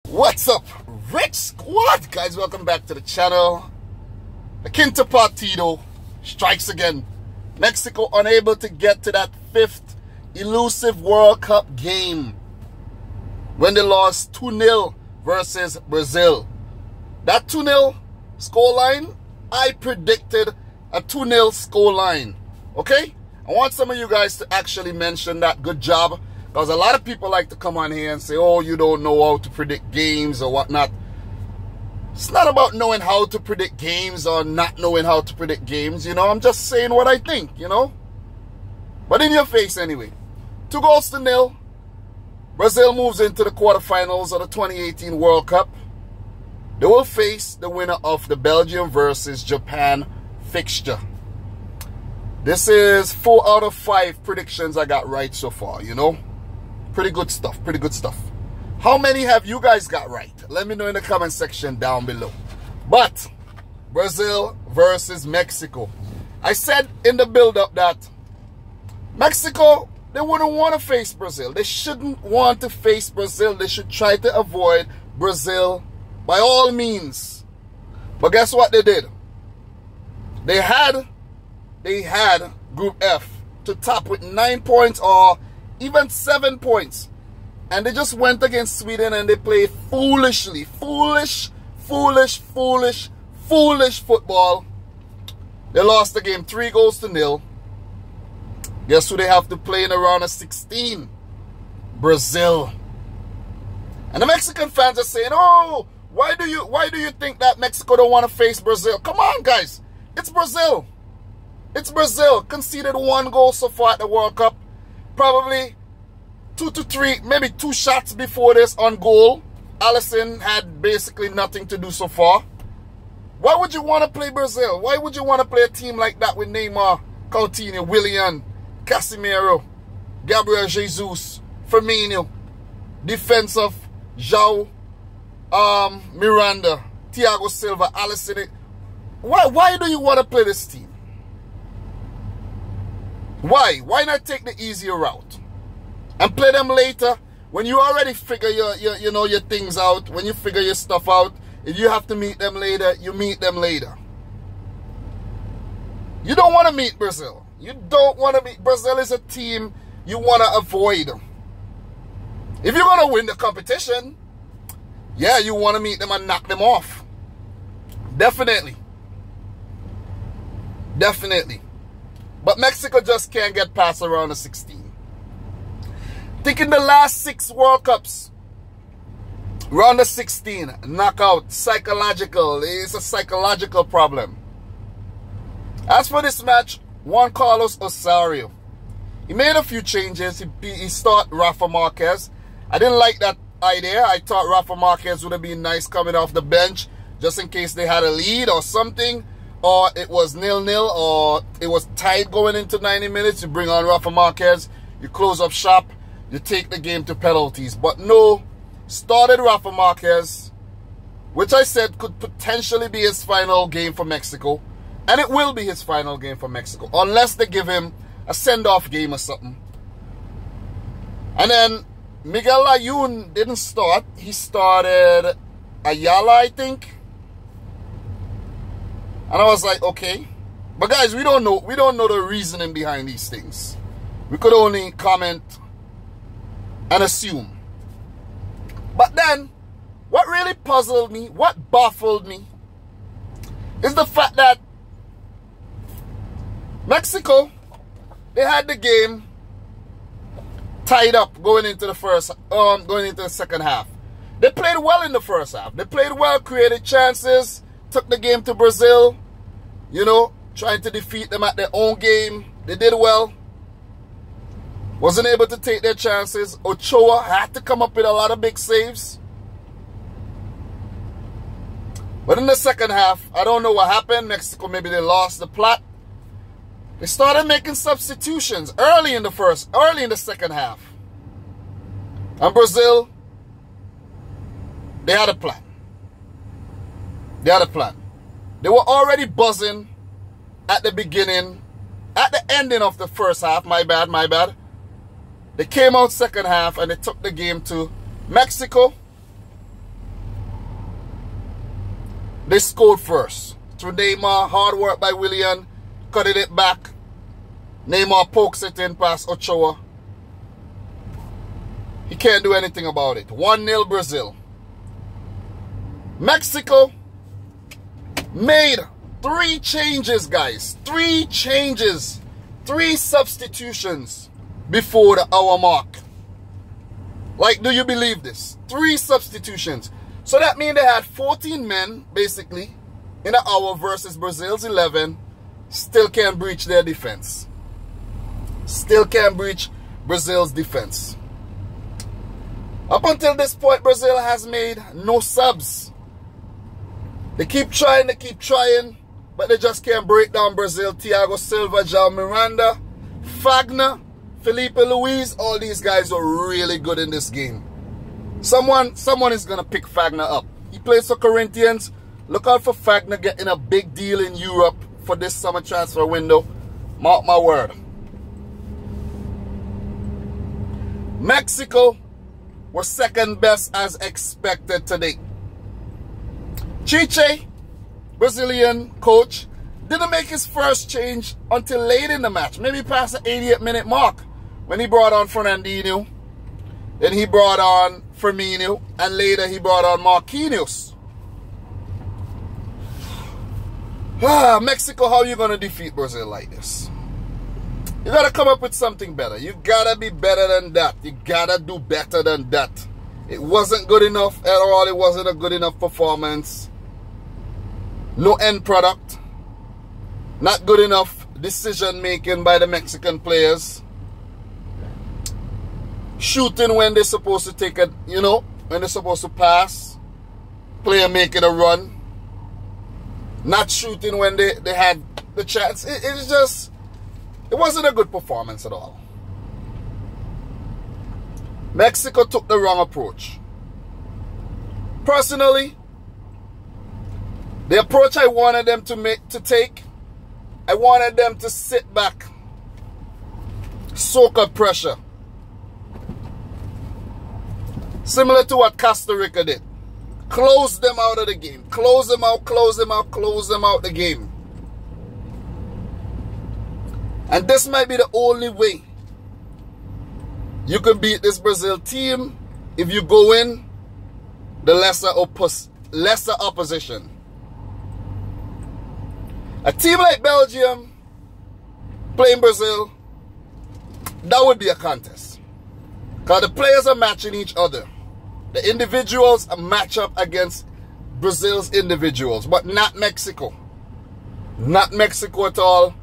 What's up, Rich Squad? Guys, welcome back to the channel. The Quinto Partido strikes again. Mexico unable to get to that fifth elusive World Cup game when they lost 2-0 versus Brazil. That 2-0 scoreline, I predicted a 2-0 scoreline. Okay? I want some of you guys to actually mention that. Good job. Because a lot of people like to come on here and say, oh, you don't know how to predict games or whatnot. It's not about knowing how to predict games or not knowing how to predict games. You know, I'm just saying what I think, you know. But in your face anyway. 2-0. Brazil moves into the quarterfinals of the 2018 World Cup. They will face the winner of the Belgium versus Japan fixture. This is 4 out of 5 predictions I got right so far, you know. Pretty good stuff, pretty good stuff. How many have you guys got right? Let me know in the comment section down below. But Brazil versus Mexico. I said in the build-up that Mexico, they wouldn't want to face Brazil. They shouldn't want to face Brazil. They should try to avoid Brazil by all means. But guess what they did? They had Group F to top with 9 points or even 7 points. And they just went against Sweden and they played foolishly. Foolish football. They lost the game 3-0. Guess who they have to play in the round of 16? Brazil. And the Mexican fans are saying, oh, why do you think that Mexico don't want to face Brazil? Come on, guys. It's Brazil. It's Brazil. Conceded 1 goal so far at the World Cup. Probably 2 to 3, maybe 2 shots before this on goal. Alisson had basically nothing to do so far. Why would you want to play Brazil? Why would you want to play a team like that with Neymar, Coutinho, Willian, Casemiro, Gabriel Jesus, Firmino, defense of João, Miranda, Thiago Silva, Alisson? Why do you want to play this team? Why? Why not take the easier route and play them later when you already figure your things out, when you figure your stuff out? If you have to meet them later, you meet them later. You don't want to meet Brazil. You don't want to meet Brazil. Is a team you want to avoid. If you're going to win the competition, yeah, you want to meet them and knock them off. Definitely. Definitely. But Mexico just can't get past the round of 16. Thinking the last 6 World Cups, round of 16, knockout, psychological. It's a psychological problem. As for this match, Juan Carlos Osorio. He made a few changes. He started Rafa Marquez. I didn't like that idea. I thought Rafa Marquez would have been nice coming off the bench just in case they had a lead or something. Or it was 0-0, or it was tight going into 90 minutes. You bring on Rafa Marquez, you close up shop, you take the game to penalties. But no, started Rafa Marquez, which I said could potentially be his final game for Mexico. And it will be his final game for Mexico, unless they give him a send-off game or something. And then Miguel Layún didn't start. He started Ayala, I think. And I was like, okay. But guys, we don't know the reasoning behind these things. We could only comment and assume. But then, what really puzzled me, what baffled me, is the fact that Mexico, they had the game tied up going into the second half. They played well in the first half. They played well, created chances. Took the game to Brazil, you know, trying to defeat them at their own game. They did well. Wasn't able to take their chances. Ochoa had to come up with a lot of big saves. But in the second half, I don't know what happened. Mexico, maybe they lost the plot. They started making substitutions early in the second half. And Brazil, they had a plan. They had a plan. They were already buzzing at the beginning, at the ending of the first half. My bad. They came out second half and they took the game to Mexico. They scored first. Through Neymar, hard work by Willian, cutting it back. Neymar pokes it in past Ochoa. He can't do anything about it. 1-0 Brazil. Mexico made 3 changes, guys. 3 changes. 3 substitutions before the hour mark. Like, do you believe this? 3 substitutions. So that means they had 14 men, basically, in an hour versus Brazil's 11. Still can't breach their defense. Still can't breach Brazil's defense. Up until this point, Brazil has made no subs. They keep trying, but they just can't break down Brazil. Thiago Silva, João Miranda, Fagner, Felipe Luis, all these guys are really good in this game. Someone is going to pick Fagner up. He plays for Corinthians. Look out for Fagner getting a big deal in Europe for this summer transfer window. Mark my word. Mexico were second best as expected today. Chiche, Brazilian coach, didn't make his first change until late in the match. Maybe past the 88th minute mark when he brought on Fernandinho. Then he brought on Firmino. And later he brought on Marquinhos. Mexico, how are you going to defeat Brazil like this? You got to come up with something better. You got to be better than that. You got to do better than that. It wasn't good enough at all. It wasn't a good enough performance. No end product. Not good enough decision making by the Mexican players. Shooting when they're supposed to take a, when they're supposed to pass. Player making a run. Not shooting when they had the chance. It wasn't a good performance at all. Mexico took the wrong approach. Personally, the approach I wanted them to take, I wanted them to sit back, soak up pressure. Similar to what Costa Rica did. Close them out of the game. Close them out, close them out, close them out the game. And this might be the only way you can beat this Brazil team if you go in the lesser opposition. A team like Belgium playing Brazil, that would be a contest. Because the players are matching each other. The individuals are match up against Brazil's individuals, but not Mexico. Not Mexico at all.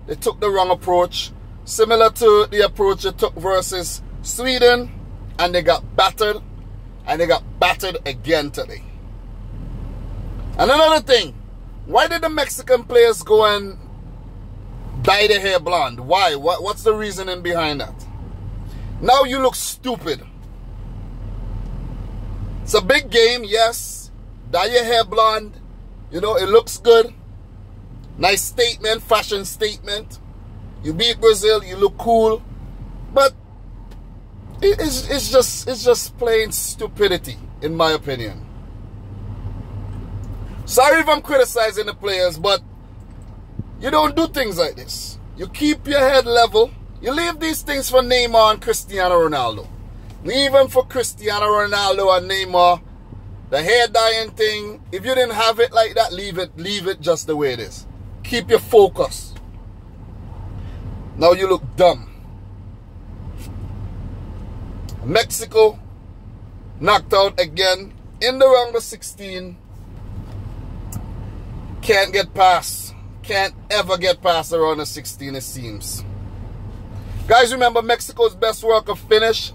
They took the wrong approach. Similar to the approach they took versus Sweden. And they got battered. And they got battered again today. And another thing. Why did the Mexican players go and dye their hair blonde? Why? What's the reasoning behind that? Now you look stupid. It's a big game, yes. Dye your hair blonde. It looks good. Nice statement, fashion statement. You beat Brazil, you look cool. But it's just plain stupidity, in my opinion. Sorry if I'm criticizing the players, but you don't do things like this. You keep your head level. You leave these things for Neymar and Cristiano Ronaldo. Leave them for Cristiano Ronaldo and Neymar. The hair dyeing thing, if you didn't have it like that, leave it just the way it is. Keep your focus. Now you look dumb. Mexico knocked out again in the round of 16. Can't get past. Can't ever get past the round of 16, it seems. Guys, remember Mexico's best World Cup finish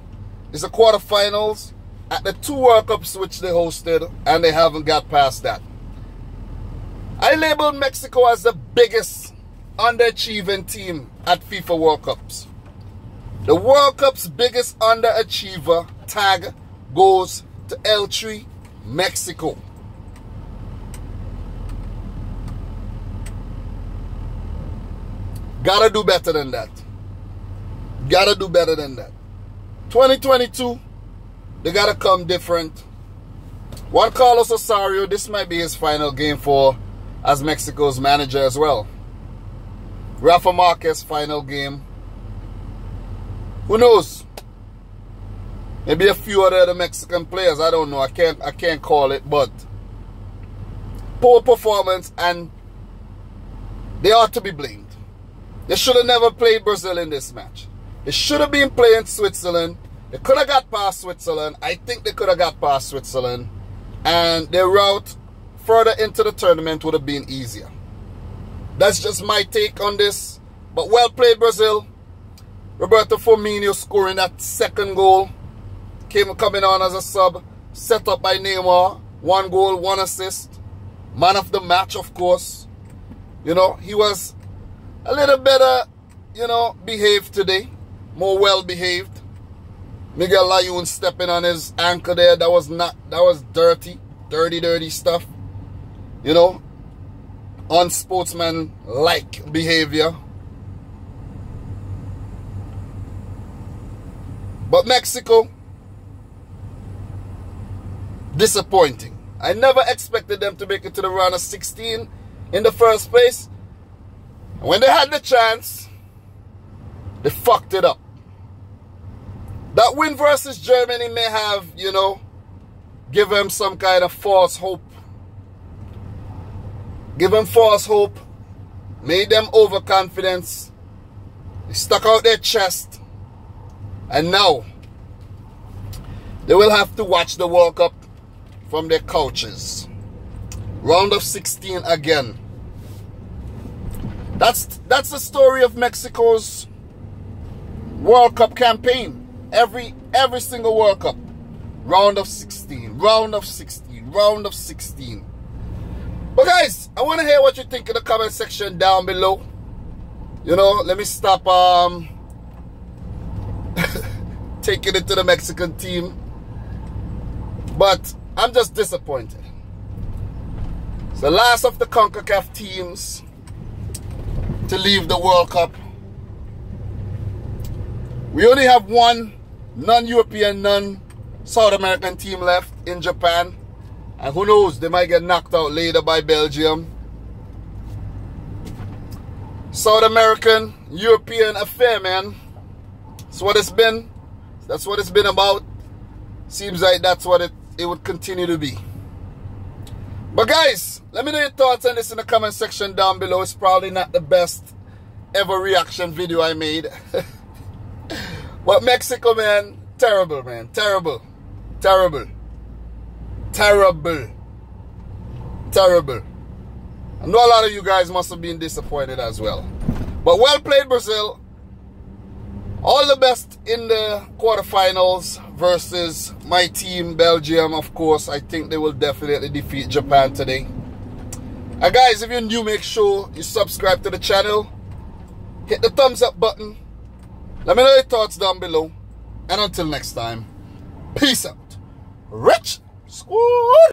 is the quarterfinals at the 2 World Cups which they hosted, and they haven't got past that. I labeled Mexico as the biggest underachieving team at FIFA World Cups. The World Cup's biggest underachiever tag goes to L3, Mexico. Gotta do better than that. Gotta do better than that. 2022, they gotta come different. Juan Carlos Osorio, this might be his final game as Mexico's manager as well. Rafa Marquez, final game. Who knows? Maybe a few other Mexican players. I don't know. I can't call it, but poor performance, and they ought to be blamed. They should have never played Brazil in this match. They should have been playing Switzerland. They could have got past Switzerland. I think they could have got past Switzerland. And their route further into the tournament would have been easier. That's just my take on this. But well played, Brazil. Roberto Firmino scoring that second goal. Coming on as a sub. Set up by Neymar. 1 goal, 1 assist. Man of the match, of course. You know, he was a little better, you know, behaved today. More well behaved. Miguel Layun stepping on his ankle there. That was dirty. Dirty stuff. You know, unsportsman-like behavior. But Mexico, disappointing. I never expected them to make it to the round of 16 in the first place. And when they had the chance, they fucked it up. That win versus Germany may have, you know, give them some kind of false hope. Give them false hope. Made them overconfidence. They stuck out their chest. And now, they will have to watch the World Cup from their couches. Round of 16 again. That's the story of Mexico's World Cup campaign. Every single World Cup. Round of 16. Round of 16. Round of 16. But guys, I want to hear what you think in the comment section down below. You know, let me stop taking it to the Mexican team. But I'm just disappointed. It's the last of the CONCACAF teams to leave the World Cup. We only have one non-European, non-South American team left in Japan. And who knows, they might get knocked out later by Belgium. South American, European affair, man. That's what it's been. That's what it's been about. Seems like that's what it would continue to be. But guys, let me know your thoughts on this in the comment section down below. It's probably not the best ever reaction video I made. But Mexico, man, terrible, man. Terrible. Terrible. Terrible. Terrible. I know a lot of you guys must have been disappointed as well. But well played, Brazil. All the best in the quarterfinals versus my team, Belgium, of course. I think they will definitely defeat Japan today. And guys, if you're new, make sure you subscribe to the channel. Hit the thumbs up button. Let me know your thoughts down below. And until next time, peace out. Rich Squad!